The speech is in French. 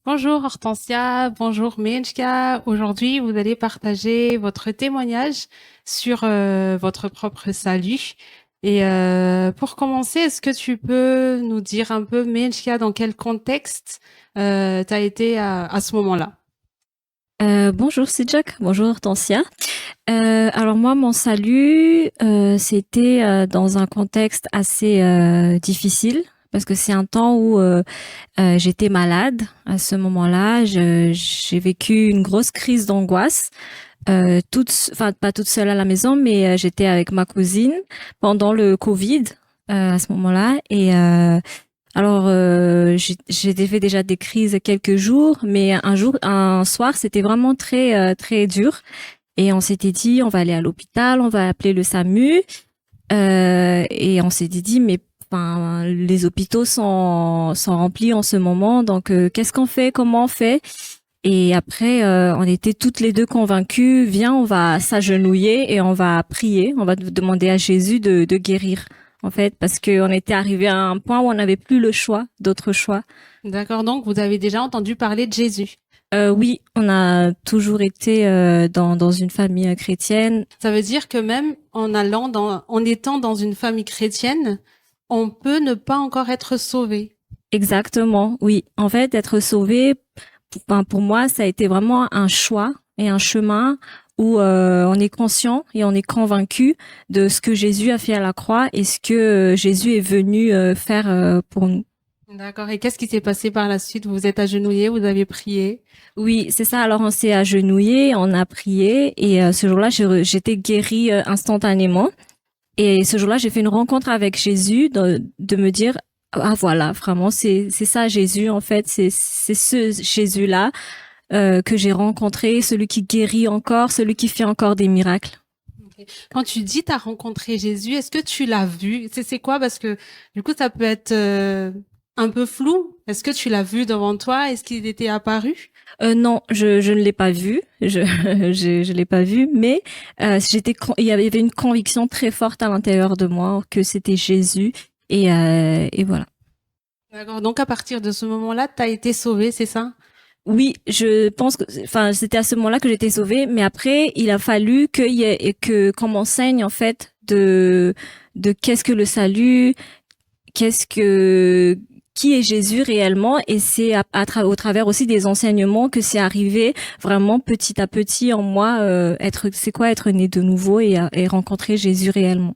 Bonjour Hortensia, bonjour Menchka. Aujourd'hui, vous allez partager votre témoignage sur votre propre salut. Et pour commencer, est-ce que tu peux nous dire un peu, Menchka, dans quel contexte tu as été à ce moment-là? Bonjour, c'est Jack. Bonjour Hortensia. Alors moi, mon salut, c'était dans un contexte assez difficile parce que c'est un temps où j'étais malade. À ce moment-là, j'ai vécu une grosse crise d'angoisse. Enfin pas toute seule à la maison, mais j'étais avec ma cousine pendant le Covid à ce moment-là. Et alors, j'ai fait déjà des crises quelques jours, mais un soir, c'était vraiment très dur. Et on s'était dit, on va aller à l'hôpital, on va appeler le SAMU. Et on s'était dit, mais enfin, les hôpitaux sont remplis en ce moment, donc qu'est-ce qu'on fait, comment on fait? Et après, on était toutes les deux convaincues, viens, on va s'agenouiller et on va prier, on va demander à Jésus de guérir, en fait, parce qu'on était arrivé à un point où on n'avait plus le choix, d'autre choix. D'accord, donc vous avez déjà entendu parler de Jésus. Oui, on a toujours été dans une famille chrétienne. Ça veut dire que même en étant dans une famille chrétienne, on peut ne pas encore être sauvé. Exactement, oui. En fait, être sauvé, enfin, pour moi, ça a été vraiment un choix et un chemin où on est conscient et on est convaincu de ce que Jésus a fait à la croix et ce que Jésus est venu faire pour nous. D'accord. Et qu'est-ce qui s'est passé par la suite? Vous vous êtes agenouillé, vous avez prié. Oui, c'est ça. Alors on s'est agenouillé, on a prié et ce jour-là, j'étais guérie instantanément. Et ce jour-là, j'ai fait une rencontre avec Jésus de me dire, ah voilà, vraiment, c'est ça Jésus, en fait, c'est ce Jésus-là que j'ai rencontré, celui qui guérit encore, celui qui fait encore des miracles. Ok. Quand tu dis t'as rencontré Jésus, est-ce que tu l'as vu? C'est quoi? Parce que du coup, ça peut être un peu flou. Est-ce que tu l'as vu devant toi? Est-ce qu'il était apparu? Non, je ne l'ai pas vu, je l'ai pas vu, mais il y avait une conviction très forte à l'intérieur de moi que c'était Jésus et voilà. D'accord. Donc à partir de ce moment-là, t'as été sauvé, c'est ça? Oui, je pense que, enfin, c'était à ce moment-là que j'étais sauvée, mais après, il a fallu qu'on m'enseigne, en fait, de qu'est-ce que le salut, qu'est-ce que, qui est Jésus réellement, et c'est au travers aussi des enseignements que c'est arrivé vraiment petit à petit en moi, c'est quoi être né de nouveau et rencontrer Jésus réellement.